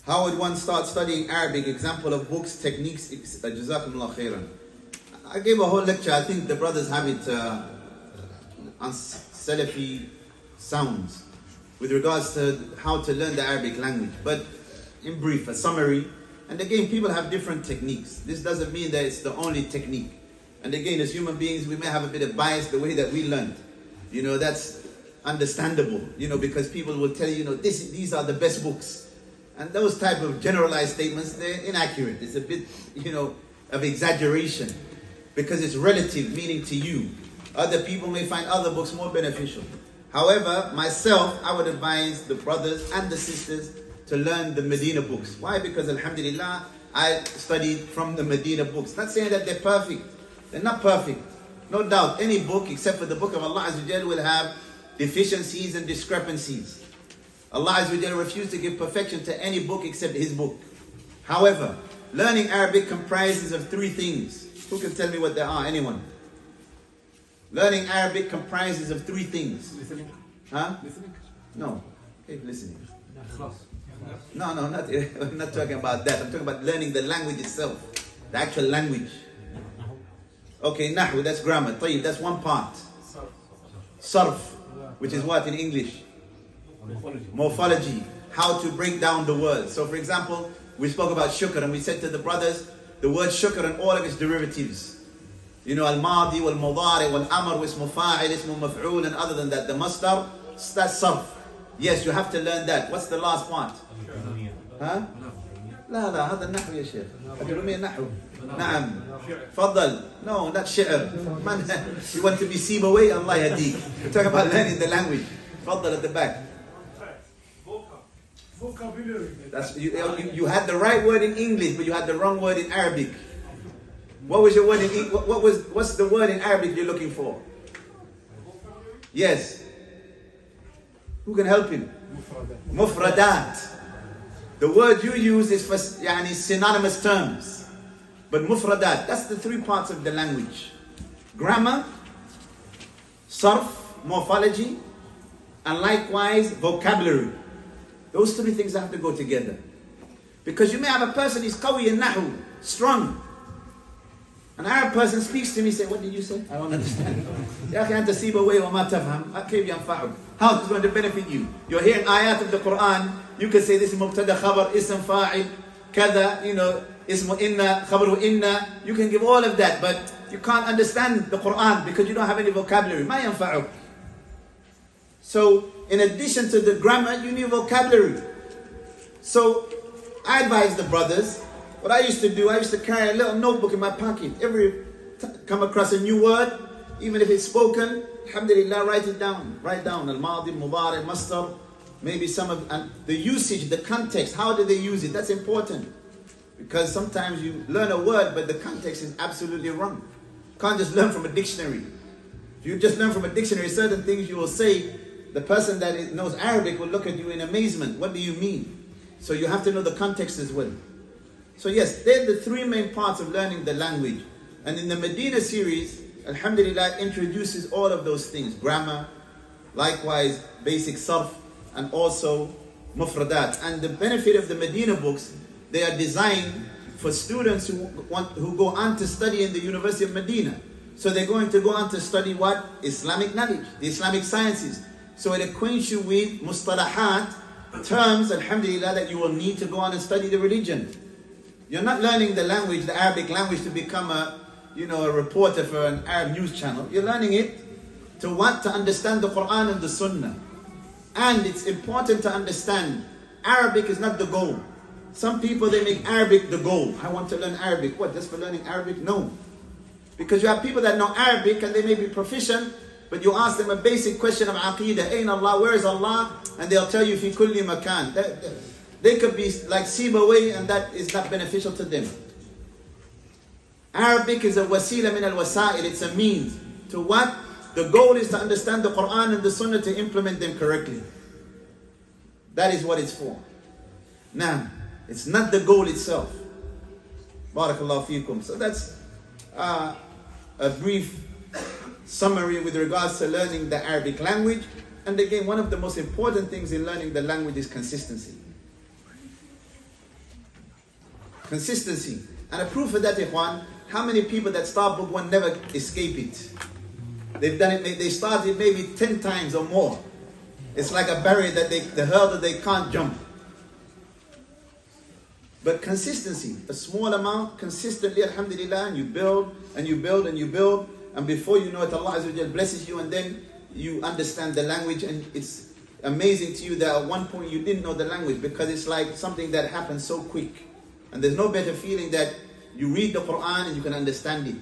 How would one start studying Arabic? Example of books, techniques, Jazakumullah khairan. I gave a whole lecture. I think the brothers have it on Salafi sounds with regards to how to learn the Arabic language. But in brief, a summary. And again, people have different techniques. This doesn't mean that it's the only technique. And again, as human beings, we may have a bit of bias the way that we learned. You know, that's understandable, you know, because people will tell you, you know, these are the best books. And those type of generalized statements, they're inaccurate. It's a bit, you know, of exaggeration because it's relative, meaning to you. Other people may find other books more beneficial. However, myself, I would advise the brothers and the sisters to learn the Medina books. Why? Because alhamdulillah, I studied from the Medina books. Not saying that they're perfect. They're not perfect. No doubt, any book except for the book of Allah Azza wa Jal will have deficiencies and discrepancies. Allah Azza wa Jal refused to give perfection to any book except His book. However, learning Arabic comprises of three things. Who can tell me what they are? Anyone? Learning Arabic comprises of three things. Listening. Huh? Listening. No. Okay, listening. No, I'm not talking about that. I'm talking about learning the language itself. The actual language. Okay, Nahu, that's grammar. Tayyib, that's one part. Sarf, which is what in English? Morphology. How to break down the words. So for example, we spoke about shukr and we said to the brothers, the word shukr and all of its derivatives. You know, al-madi, wal-mudari, wal-amr, ismu fa'il, ismu maf'ul, and other than that, the masdar, that's sarf. Yes, you have to learn that. What's the last part? Huh? لا هذا النحو يا شيخ. أجرمي النحو. نعم. فضل. No, not shi'r. Man, you want to be Sibaway? Allah yahdik. We're talking about learning the language. Fadl at the back. Vocabulary. That's, you had the right word in English, but you had the wrong word in Arabic. What was your word in what's the word in Arabic you're looking for? Yes. Who can help him? Mufradat. The word you use is for synonymous terms. But mufradat, that's the three parts of the language. Grammar, sarf, morphology, and likewise vocabulary. Those three things have to go together. Because you may have a person who's qawi in nahu, strong. An Arab person speaks to me, say, what did you say? I don't understand. How is it going to benefit you? You're hearing ayat of the Quran, you can say this is mubtada khabar, ism fa'il, kada, you know, ismu inna, khabaru inna. You can give all of that, but you can't understand the Quran because you don't have any vocabulary. Ma yanfa'uk. So, in addition to the grammar, you need vocabulary. So, I advise the brothers, what I used to do, I used to carry a little notebook in my pocket. Come across a new word, even if it's spoken, alhamdulillah, write it down. Write down al-madi, mudari, masdar, maybe some of, and the usage, the context, how do they use it? That's important. Because sometimes you learn a word, but the context is absolutely wrong. You can't just learn from a dictionary. If you just learn from a dictionary, certain things you will say, the person that knows Arabic will look at you in amazement. What do you mean? So you have to know the context as well. So yes, they're the three main parts of learning the language. And in the Medina series, alhamdulillah, introduces all of those things. Grammar, likewise basic sarf, and also mufradat. And the benefit of the Medina books, they are designed for students who go on to study in the University of Medina. So they're going to go on to study what? Islamic knowledge, the Islamic sciences. So it acquaints you with mustalahat, terms, alhamdulillah, that you will need to go on and study the religion. You're not learning the language, the Arabic language, to become a reporter for an Arab news channel. You're learning it to what? To understand the Quran and the Sunnah. And it's important to understand, Arabic is not the goal. Some people, they make Arabic the goal. I want to learn Arabic. What, just for learning Arabic? No. Because you have people that know Arabic and they may be proficient, but you ask them a basic question of Aqidah, Ain Allah, where is Allah? And they'll tell you, Fi kulli makan. They could be like Sibaway, and that is not beneficial to them. Arabic is a wasila min al-wasa'il, it's a means. To what? The goal is to understand the Quran and the Sunnah to implement them correctly. That is what it's for. Now, it's not the goal itself. Barakallahu feekum. So that's a brief summary with regards to learning the Arabic language. And again, one of the most important things in learning the language is consistency. Consistency. And a proof of that, ikhwan, how many people that start book 1 never escape it? They've done it, they started maybe 10 times or more. It's like a barrier that the hurdle they can't jump. But consistency, a small amount, consistently, alhamdulillah, and you build, and you build, and you build, and before you know it, Allah Azza wa Jal blesses you, and then you understand the language, and it's amazing to you that at one point you didn't know the language, because it's like something that happens so quick. And there's no better feeling that you read the Quran and you can understand it.